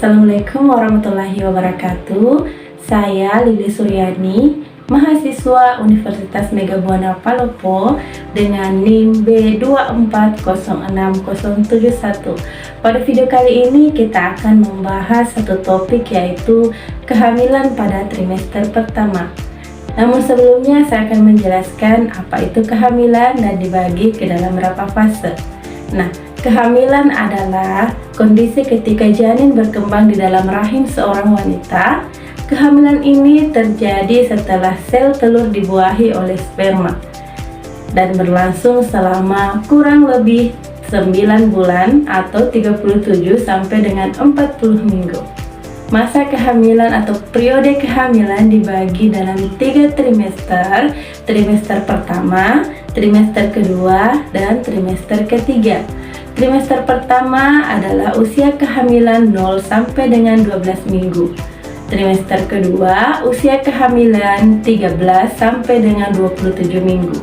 Assalamualaikum warahmatullahi wabarakatuh. Saya Lili Suryani, mahasiswa Universitas Megabuana Palopo dengan NIM B2406071. Pada video kali ini kita akan membahas satu topik, yaitu kehamilan pada trimester pertama. Namun sebelumnya saya akan menjelaskan apa itu kehamilan dan dibagi ke dalam berapa fase. Nah, kehamilan adalah kondisi ketika janin berkembang di dalam rahim seorang wanita. Kehamilan ini terjadi setelah sel telur dibuahi oleh sperma dan berlangsung selama kurang lebih 9 bulan atau 37 sampai dengan 40 minggu. Masa kehamilan atau periode kehamilan dibagi dalam 3 trimester: trimester pertama, trimester kedua, dan trimester ketiga. Trimester pertama adalah usia kehamilan 0 sampai dengan 12 minggu. Trimester kedua, usia kehamilan 13 sampai dengan 27 minggu.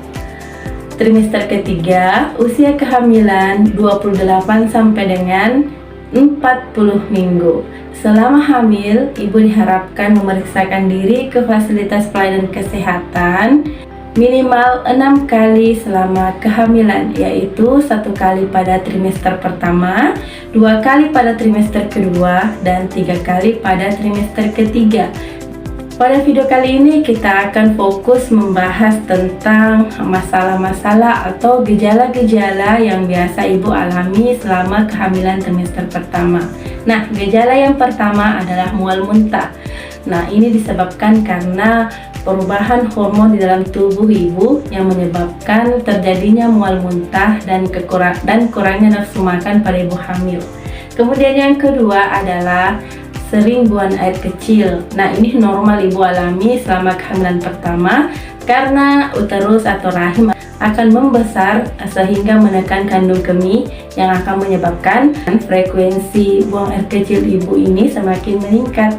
Trimester ketiga, usia kehamilan 28 sampai dengan 40 minggu. Selama hamil, ibu diharapkan memeriksakan diri ke fasilitas pelayanan kesehatan minimal 6 kali selama kehamilan, yaitu 1 kali pada trimester pertama, 2 kali pada trimester kedua, dan 3 kali pada trimester ketiga. Pada video kali ini kita akan fokus membahas tentang masalah-masalah atau gejala-gejala yang biasa ibu alami selama kehamilan trimester pertama. Nah, gejala yang pertama adalah mual muntah. Nah, ini disebabkan karena perubahan hormon di dalam tubuh ibu yang menyebabkan terjadinya mual muntah dan kurangnya nafsu makan pada ibu hamil. Kemudian yang kedua adalah sering buang air kecil. Nah, ini normal ibu alami selama kehamilan pertama karena uterus atau rahim akan membesar sehingga menekan kandung kemih yang akan menyebabkan frekuensi buang air kecil ibu ini semakin meningkat.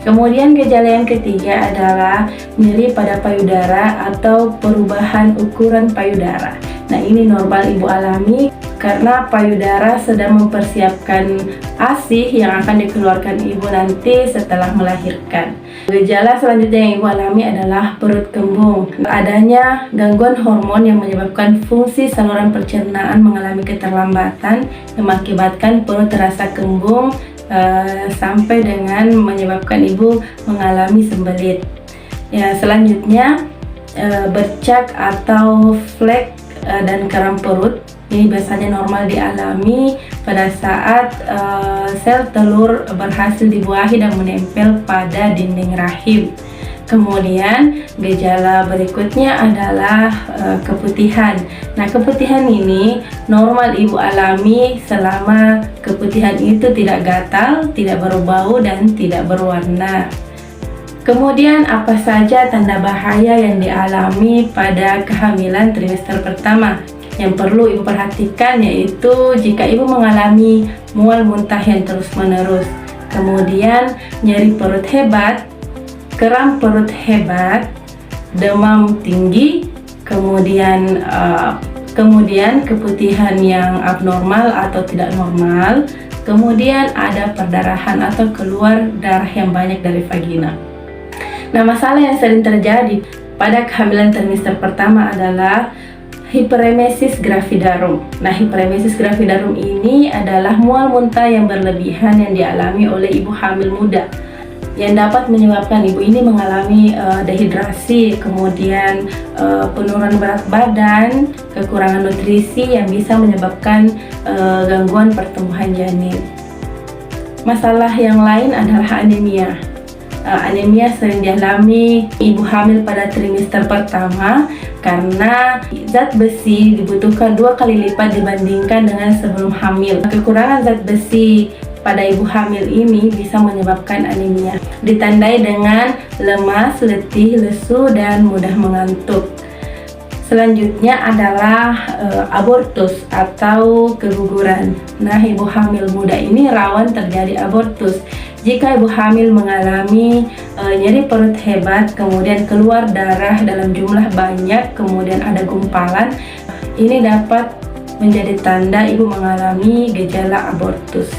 Kemudian gejala yang ketiga adalah nyeri pada payudara atau perubahan ukuran payudara. Nah, ini normal ibu alami karena payudara sedang mempersiapkan ASI yang akan dikeluarkan ibu nanti setelah melahirkan. Gejala selanjutnya yang ibu alami adalah perut kembung. Adanya gangguan hormon yang menyebabkan fungsi saluran pencernaan mengalami keterlambatan yang mengakibatkan perut terasa kembung sampai dengan menyebabkan ibu mengalami sembelit. Ya, selanjutnya bercak atau flek dan kram perut. Ini biasanya normal dialami pada saat sel telur berhasil dibuahi dan menempel pada dinding rahim. Kemudian gejala berikutnya adalah keputihan. Nah, keputihan ini normal ibu alami selama keputihan itu tidak gatal, tidak berbau, dan tidak berwarna. Kemudian apa saja tanda bahaya yang dialami pada kehamilan trimester pertama? Yang perlu ibu perhatikan yaitu jika ibu mengalami mual muntah yang terus-menerus, kemudian nyeri perut hebat, kram perut hebat, demam tinggi, kemudian keputihan yang abnormal atau tidak normal, kemudian ada perdarahan atau keluar darah yang banyak dari vagina. Nah, masalah yang sering terjadi pada kehamilan trimester pertama adalah hiperemesis gravidarum. Nah, hiperemesis gravidarum ini adalah mual muntah yang berlebihan yang dialami oleh ibu hamil muda, yang dapat menyebabkan ibu ini mengalami dehidrasi, kemudian penurunan berat badan, kekurangan nutrisi yang bisa menyebabkan gangguan pertumbuhan janin. Masalah yang lain adalah anemia. Anemia sering dialami ibu hamil pada trimester pertama karena zat besi dibutuhkan 2 kali lipat dibandingkan dengan sebelum hamil. Kekurangan zat besi pada ibu hamil ini bisa menyebabkan anemia, ditandai dengan lemas, letih, lesu, dan mudah mengantuk. Selanjutnya adalah abortus atau keguguran. Nah, ibu hamil muda ini rawan terjadi abortus. Jika ibu hamil mengalami nyeri perut hebat, kemudian keluar darah dalam jumlah banyak, kemudian ada gumpalan, ini dapat menjadi tanda ibu mengalami gejala abortus.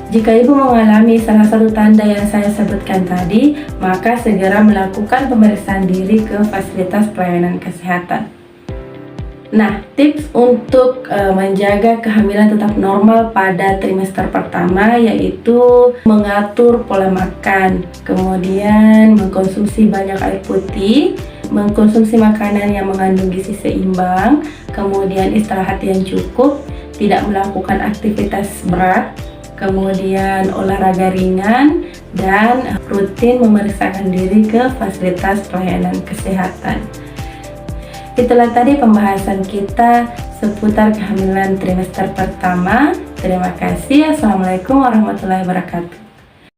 Jika ibu mengalami salah satu tanda yang saya sebutkan tadi, maka segera melakukan pemeriksaan diri ke fasilitas pelayanan kesehatan. Nah, tips untuk menjaga kehamilan tetap normal pada trimester pertama yaitu mengatur pola makan, kemudian mengkonsumsi banyak air putih, mengkonsumsi makanan yang mengandung gizi seimbang, kemudian istirahat yang cukup, tidak melakukan aktivitas berat, kemudian olahraga ringan, dan rutin memeriksakan diri ke fasilitas pelayanan kesehatan. Itulah tadi pembahasan kita seputar kehamilan trimester pertama. Terima kasih. Assalamualaikum warahmatullahi wabarakatuh.